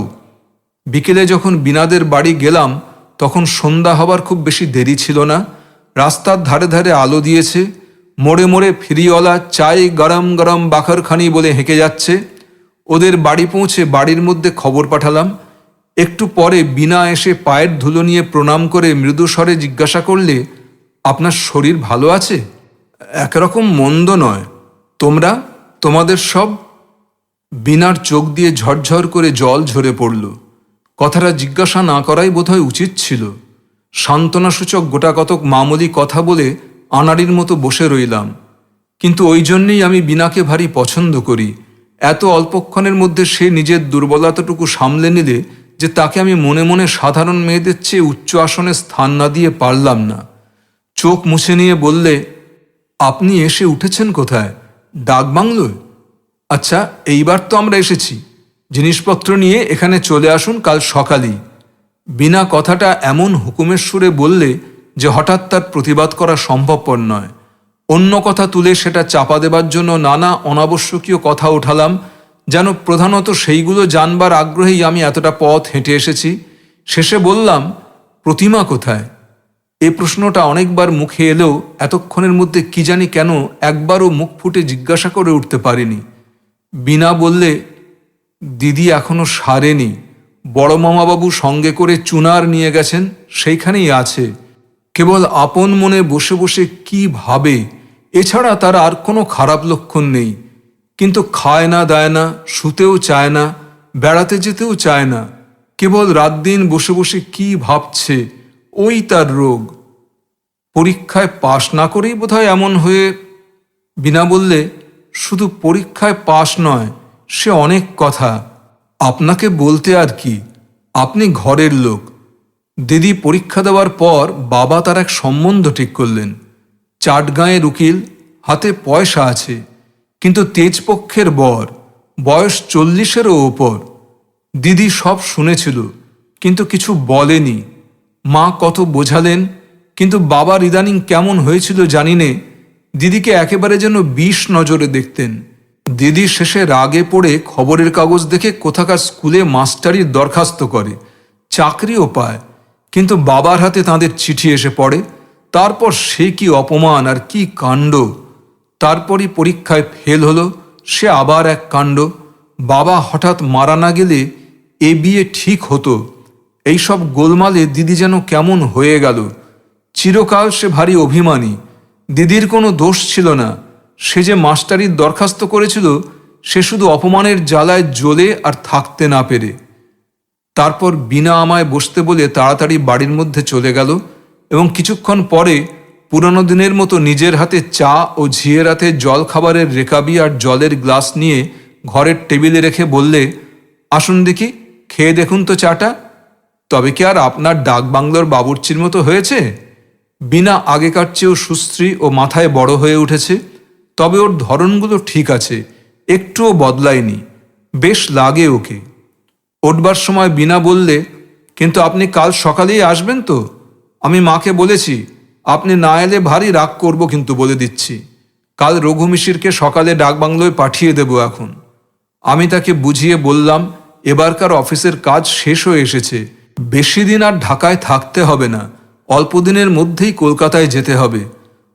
বিকেলে যখন বিনাদের বাড়ি গেলাম তখন সন্ধ্যা হবার খুব বেশি দেরি ছিল না। রাস্তার ধারে ধারে আলো দিয়েছে। মোড়ে মোড়ে ফেরিওয়ালা চাই গরম গরম বাখরখানি বলে হেঁকে যাচ্ছে। ওদের বাড়ি পৌঁছে বাড়ির মধ্যে খবর পাঠালাম। একটু পরে বিনা এসে পায়ের ধুলো নিয়ে প্রণাম করে মৃদু স্বরে জিজ্ঞাসা করলে, আপনার শরীর ভালো আছে? একরকম মন্দ নয়। তোমরা, তোমাদের সব? বিনার চোখ দিয়ে ঝরঝর করে জল ঝরে পড়ল। কথাটা জিজ্ঞাসা না করাই বোধহয় উচিত ছিল। সান্ত্বনাসূচক গোটাকতক মামুলি কথা বলে আনাড়ির মতো বসে রইলাম। কিন্তু ওই জন্যেই আমি বিনাকে ভারী পছন্দ করি। এত অল্পক্ষণের মধ্যে সে নিজের দুর্বলতাটুকু সামলে নিলে যে তাকে আমি মনে মনে সাধারণ মেয়েদের চেয়ে উচ্চ আসনে স্থান না দিয়ে পারলাম না। চোখ মুছে নিয়ে বললে, আপনি এসে উঠেছেন কোথায়? ডাকবাংলোয়? আচ্ছা, এইবার তো আমরা এসেছি। জিনিসপত্র নিয়ে এখানে চলে আসুন কাল সকালেই। বিনা কথাটা এমন হুকুমের সুরে বললে যে হঠাৎ তার প্রতিবাদ করা সম্ভবপর নয়। অন্য কথা তুলে সেটা চাপা দেবার জন্য নানা অনাবশ্যকীয় কথা ওঠালাম, যেন প্রধানত সেইগুলো জানবার আগ্রহেই আমি এতটা পথ হেঁটে এসেছি। শেষে বললাম, প্রতিমা কোথায়? এই প্রশ্নটা অনেকবার মুখে এলেও এতক্ষণের মধ্যে কি জানি কেন একবারও মুখ ফুটে জিজ্ঞাসা করে উঠতে পারিনি। বিনা বললে, দিদি এখনো সারেনি, বড় মামাবাবু সঙ্গে করে চুনার নিয়ে গেছেন, সেইখানেই আছে। কেবল আপন মনে বসে বসে কি ভাবে, এছাড়া তার আর কোনো খারাপ লক্ষণ নেই। কিন্তু খায় না, দেয় না, শুতেও চায় না, বেড়াতে যেতেও চায় না, কেবল রাত দিন বসে বসে কি ভাবছে, ওই তার রোগ। পরীক্ষায় পাশ না করেই বোধহয় এমন হয়ে। বিনা বললে, শুধু পরীক্ষায় পাশ নয়, সে অনেক কথা। আপনাকে বলতে আর কি, আপনি ঘরের লোক। দিদি পরীক্ষা দেওয়ার পর বাবা তার এক সম্বন্ধ ঠিক করলেন। চাটগাঁয়ের উকিল, হাতে পয়সা আছে, কিন্তু তেজপক্ষের বর, বয়স 40-এরও ওপর। দিদি সব শুনেছিল, কিন্তু কিছু বলেনি। মা কত বোঝালেন, কিন্তু বাবার ইদানিং কেমন হয়েছিল জানি নে, দিদিকে একেবারে যেন বিষ নজরে দেখতেন। দিদি শেষে রাগে পড়ে খবরের কাগজ দেখে কোথাকার স্কুলে মাস্টারির দরখাস্ত করে, চাকরিও পায়। কিন্তু বাবার হাতে তাঁদের চিঠি এসে পড়ে। তারপর সে কি অপমান আর কি কাণ্ড! তারপরই পরীক্ষায় ফেল হলো, সে আবার এক কাণ্ড। বাবা হঠাৎ মারা না গেলে এ বিয়ে ঠিক হতো। এইসব গোলমালে দিদি যেন কেমন হয়ে গেল। চিরকাল সে ভারী অভিমানী। দিদির কোনো দোষ ছিল না। সে যে মাস্টারির দরখাস্ত করেছিল, সে শুধু অপমানের জ্বালায় জ্বলে আর থাকতে না পেরে। তারপর বিনা আমায় বসতে বলে তাড়াতাড়ি বাড়ির মধ্যে চলে গেল এবং কিছুক্ষণ পরে পুরনো দিনের মতো নিজের হাতে চা ও ঝিয়ের হাতে জল খাবারের রেকাবি আর জলের গ্লাস নিয়ে ঘরের টেবিলে রেখে বললে, আসুন দেখি, খেয়ে দেখুন তো চাটা। তবে কি আর আপনার ডাকবাংলোর বাবুর্চির মতো হয়েছে? বিনা আগেকার চেয়েও সুশ্রী ও মাথায় বড় হয়ে উঠেছে, তবে ওর ধরনগুলো ঠিক আছে, একটুও বদলায়নি, বেশ লাগে ওকে। উঠবার সময় বিনা বললে, কিন্তু আপনি কাল সকালেই আসবেন তো? আমি মাকে বলেছি, আপনি না এলে ভারী রাগ করব, কিন্তু বলে দিচ্ছি, কাল রঘু মিশিরকে সকালে ডাকবাংলোয় পাঠিয়ে দেব। এখন আমি তাকে বুঝিয়ে বললাম, এবারকার অফিসের কাজ শেষ হয়ে এসেছে, বেশি দিন আর ঢাকায় থাকতে হবে না, অল্প দিনের মধ্যেই কলকাতায় যেতে হবে,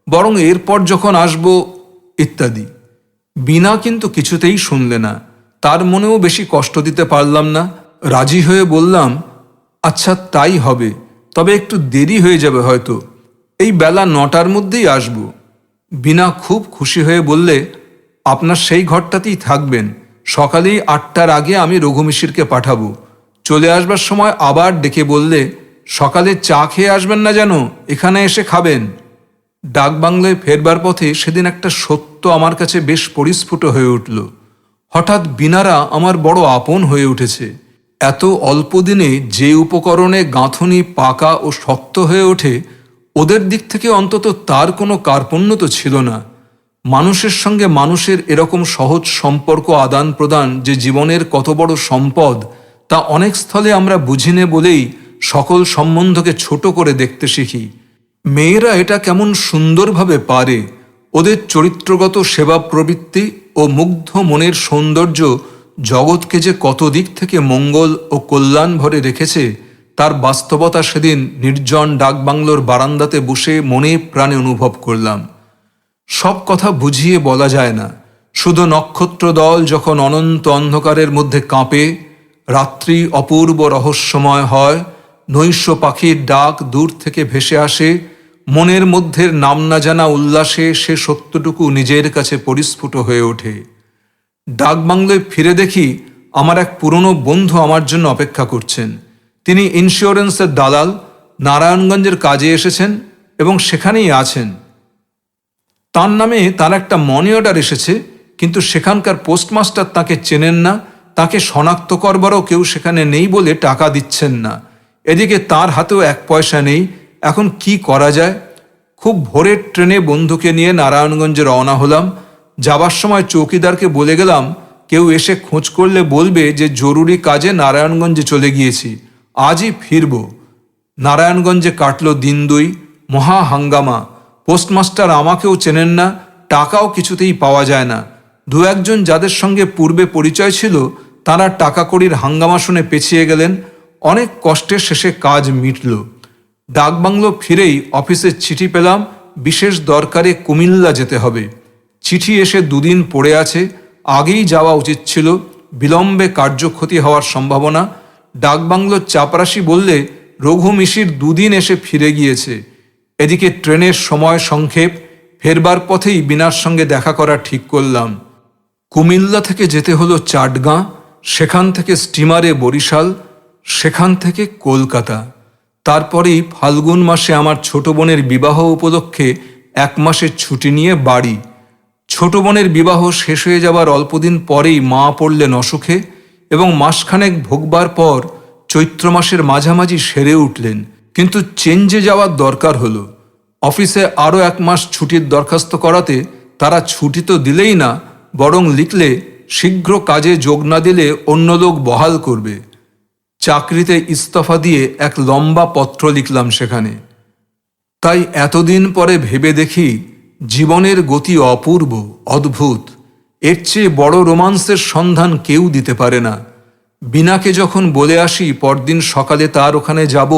বরং এরপর যখন আসব ইত্যাদি। বিনা কিন্তু কিছুতেই শুনলে না। তার মনেও বেশি কষ্ট দিতে পারলাম না। রাজি হয়ে বললাম, আচ্ছা তাই হবে, তবে একটু দেরি হয়ে যাবে হয়তো, এই বেলা 9টার মধ্যেই আসব। বিনা খুব খুশি হয়ে বললে, আপনার সেই ঘরটাতেই থাকবেন, সকালেই 8টার আগে আমি রঘুমিশিরকে পাঠাবো। চলে আসবার সময় আবার ডেকে বললে, সকালে চা খেয়ে আসবেন না যেন, এখানে এসে খাবেন। ডাকবাংলায় ফেরবার পথে সেদিন একটা সত্য আমার কাছে বেশ পরিস্ফুট হয়ে উঠল। হঠাৎ বিনারা আমার বড় আপন হয়ে উঠেছে। এত অল্প দিনে যে উপকরণে গাঁথনি পাকা ও শক্ত হয়ে ওঠে, ওদের দিক থেকে অন্তত তার কোনো কার্পণ্য তো ছিল না। মানুষের সঙ্গে মানুষের এরকম সহজ সম্পর্ক আদান প্রদান যে জীবনের কত বড় সম্পদ, তা অনেক স্থলে আমরা বুঝিনে বলেই সকল সম্বন্ধকে ছোট করে দেখতে শিখি। মেয়েরা এটা কেমন সুন্দরভাবে পারে। ওদের চরিত্রগত সেবা প্রবৃত্তি ও মুগ্ধ মনের সৌন্দর্য জগৎকে যে কত দিক থেকে মঙ্গল ও কল্যাণ ভরে রেখেছে, তার বাস্তবতা সেদিন নির্জন ডাকবাংলোর বারান্দাতে বসে মনে প্রাণে অনুভব করলাম। সব কথা বুঝিয়ে বলা যায় না। শুধু নক্ষত্রদল যখন অনন্ত অন্ধকারের মধ্যে কাঁপে, রাত্রি অপূর্ব রহস্যময় হয়, নৈশ পাখির ডাক দূর থেকে ভেসে আসে, মনের মধ্যে নাম না জানা উল্লাসে সে সত্যটুকু নিজের কাছে পরিস্ফুট হয়ে ওঠে। ডাকবাংলোয় ফিরে দেখি আমার এক পুরনো বন্ধু আমার জন্য অপেক্ষা করছেন। তিনি ইন্স্যুরেন্সের দালাল, নারায়ণগঞ্জের কাজে এসেছেন এবং সেখানেই আছেন। তার নামে তার একটা মানি অর্ডার এসেছে, কিন্তু সেখানকার পোস্টমাস্টার তাকে চেনেন না, তাকে শনাক্ত করবারও কেউ সেখানে নেই বলে টাকা দিচ্ছেন না। এদিকে তার হাতেও 1 পয়সা নেই। এখন কি করা যায়? খুব ভোরের ট্রেনে বন্ধুকে নিয়ে নারায়ণগঞ্জে রওনা হলাম। যাবার সময় চৌকিদারকে বলে গেলাম, কেউ এসে খোঁজ করলে বলবে যে জরুরি কাজে নারায়ণগঞ্জে চলে গিয়েছি, আজই ফিরব। নারায়ণগঞ্জে কাটল দিন 2, মহা হাঙ্গামা। পোস্টমাস্টার আমাকেও চেনেন না, টাকাও কিছুতেই পাওয়া যায় না। 2-1 জন যাদের সঙ্গে পূর্বে পরিচয় ছিল, তারা টাকা কড়ির হাঙ্গামা শুনে পেছিয়ে গেলেন। অনেক কষ্টের শেষে কাজ মিটল। ডাকবাংলো ফিরেই অফিসে চিঠি পেলাম, বিশেষ দরকারে কুমিল্লা যেতে হবে। চিঠি এসে 2 দিন পড়ে আছে, আগেই যাওয়া উচিত ছিল, বিলম্বে কার্যক্ষতি হওয়ার সম্ভাবনা। ডাকবাংলোর চাপরাশি বললে রঘু মিশির 2 দিন এসে ফিরে গিয়েছে। এদিকে ট্রেনের সময় সংক্ষেপ, ফেরবার পথেই বিনার সঙ্গে দেখা করা ঠিক করলাম। কুমিল্লা থেকে যেতে হলো চাটগাঁ, সেখান থেকে স্টিমারে বরিশাল, সেখান থেকে কলকাতা। তারপরেই ফাল্গুন মাসে আমার ছোট বোনের বিবাহ উপলক্ষে 1 মাসের ছুটি নিয়ে বাড়ি। ছোট বোনের বিবাহ শেষ হয়ে যাবার অল্পদিন পরেই মা পড়লেন অসুখে এবং মাসখানেক ভোগবার পর চৈত্র মাসের মাঝামাঝি সেরে উঠলেন। কিন্তু চেঞ্জে যাওয়ার দরকার হলো। অফিসে আরও 1 মাস ছুটির দরখাস্ত করাতে তারা ছুটি তো দিলেই না, বরং লিখলে শীঘ্র কাজে যোগ না দিলে অন্য লোক বহাল করবে। চাকরিতে ইস্তফা দিয়ে এক লম্বা পত্র লিখলাম সেখানে। তাই এতদিন পরে ভেবে দেখি জীবনের গতি অপূর্ব, অদ্ভুত। এর চেয়ে বড় রোমান্সের সন্ধান কেউ দিতে পারে না। বিনাকে যখন বলে আসি পরদিন সকালে তার ওখানে যাব,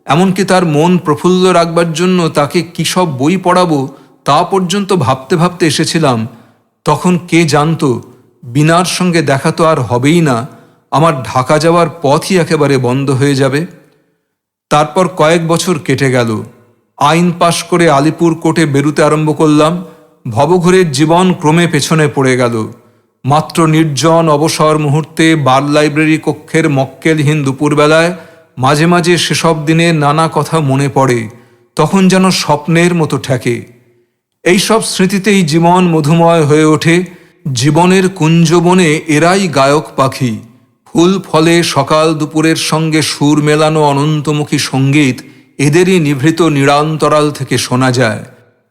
এমনকি তার মন প্রফুল্ল রাখবার জন্য তাকে কী সব বই পড়াবো তা পর্যন্ত ভাবতে ভাবতে এসেছিলাম, তখন কে জানতো বিনার সঙ্গে দেখা তো আর হবেই না, আমার ঢাকা যাওয়ার পথই একেবারে বন্ধ হয়ে যাবে। তারপর কয়েক বছর কেটে গেল। আইন পাশ করে আলিপুর কোর্টে বেরুতে আরম্ভ করলাম। ভবঘুরের জীবন ক্রমে পেছনে পড়ে গেল। মাত্র নির্জন অবসর মুহূর্তে বার লাইব্রেরি কক্ষের মক্কেলহীন দুপুরবেলায় মাঝে মাঝে সেসব দিনের নানা কথা মনে পড়ে, তখন যেন স্বপ্নের মতো ঠেকে। এইসব স্মৃতিতেই জীবন মধুময় হয়ে ওঠে। জীবনের কুঞ্জবনে এরাই গায়ক পাখি। ফুল ফলে সকাল দুপুরের সঙ্গে সুর মেলানো অনন্তমুখী সঙ্গীত এদেরই নিভৃত নিরান্তরাল থেকে শোনা যায়।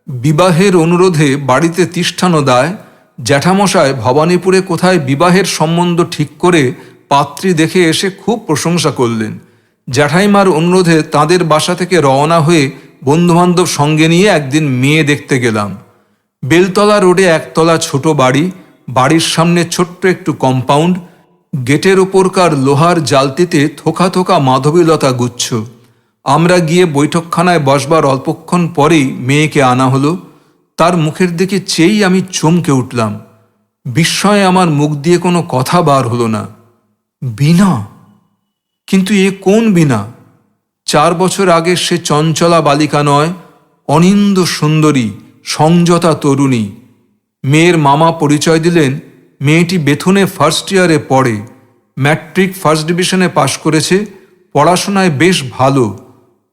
বিবাহের অনুরোধে বাড়িতে তিষ্ঠানো দায়। জ্যাঠামশায় ভবানীপুরে কোথায় বিবাহের সম্বন্ধ ঠিক করে পাত্রী দেখে এসে খুব প্রশংসা করলেন। জ্যাঠাইমার অনুরোধে তাদের বাসা থেকে রওনা হয়ে বন্ধুবান্ধব সঙ্গে নিয়ে একদিন মেয়ে দেখতে গেলাম। বেলতলা রোডে একতলা ছোট বাড়ি, বাড়ির সামনে ছোট্ট একটু কম্পাউন্ড, গেটের ওপরকার লোহার জালতিতে থোকা থোকা মাধবীলতা গুচ্ছ। আমরা গিয়ে বৈঠকখানায় বসবার অল্পক্ষণ পরেই মেয়েকে আনা হলো। তার মুখের দিকে চেয়েই আমি চমকে উঠলাম। বিস্ময়ে আমার মুখ দিয়ে কোনো কথা বার হলো না। বীণা! কিন্তু এ কোন বীণা? 4 বছর আগে সে চঞ্চলা বালিকা নয়, অনিন্দ সুন্দরী সংযতা তরুণী। মেয়ের মামা পরিচয় দিলেন, মেয়েটি বেথুনে ফার্স্ট ইয়ারে পড়ে, ম্যাট্রিক ফার্স্ট ডিভিশনে পাশ করেছে, পড়াশোনায় বেশ ভালো।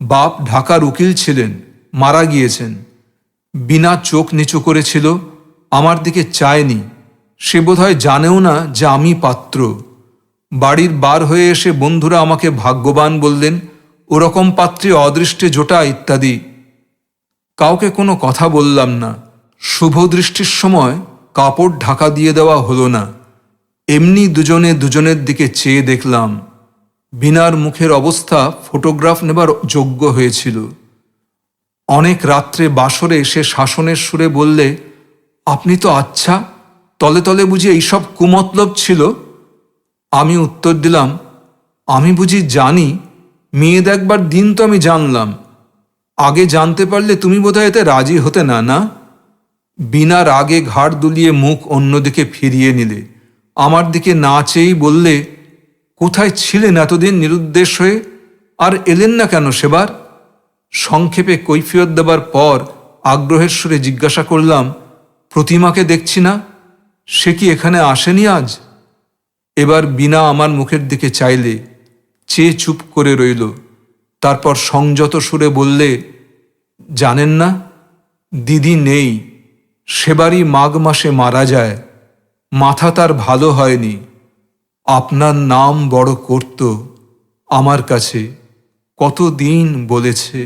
বাপ ঢাকার উকিল ছিলেন, মারা গিয়েছেন। বীণা চোখ নিচু করেছিল, আমার দিকে চায়নি। সে বোধহয় জানেও না যে আমি পাত্র। বাড়ির বার হয়ে এসে বন্ধুরা আমাকে ভাগ্যবান বললেন, ওরকম পাত্রী অদৃষ্টে জোটা ইত্যাদি। কাউকে কোনো কথা বললাম না। শুভ দৃষ্টির সময় কাপড় ঢাকা দিয়ে দেওয়া হলো না। এমনি দুজনে দুজনের দিকে চেয়ে দেখলাম। বীণার মুখের অবস্থা ফটোগ্রাফ নেবার যোগ্য হয়েছিল। অনেক রাত্রে বাসরে সে শাসনের সুরে বললে, আপনি তো আচ্ছা, তলে তলে বুঝি এইসব কুমতলব ছিল? আমি উত্তর দিলাম, আমি বুঝি জানি? মেয়ে দেখবার দিন তো আমি জানলাম। আগে জানতে পারলে তুমি বোধহয় এতে রাজি হতে না, না? বীণা রাগে ঘাড় দুলিয়ে মুখ অন্যদিকে ফিরিয়ে নিলে। আমার দিকে না চেয়েই বললে, কোথায় ছিলেন এতদিন নিরুদ্দেশ হয়ে? আর এলেন না কেন সেবার? সংক্ষেপে কৈফিয়ত দেবার পর আগ্রহের সুরে জিজ্ঞাসা করলাম, প্রতিমাকে দেখছি না, সে কি এখানে আসেনি আজ? এবার বীণা আমার মুখের দিকে চাইলে, চেয়ে চুপ করে রইল। তারপর সংযত সুরে বললে, জানেন না, দিদি নেই, সেবারই মাঘ মাসে মারা যায়। মাথা তার ভালো হয়নি। আপনার নাম বড় করত আমার কাছে, কতদিন বলেছে।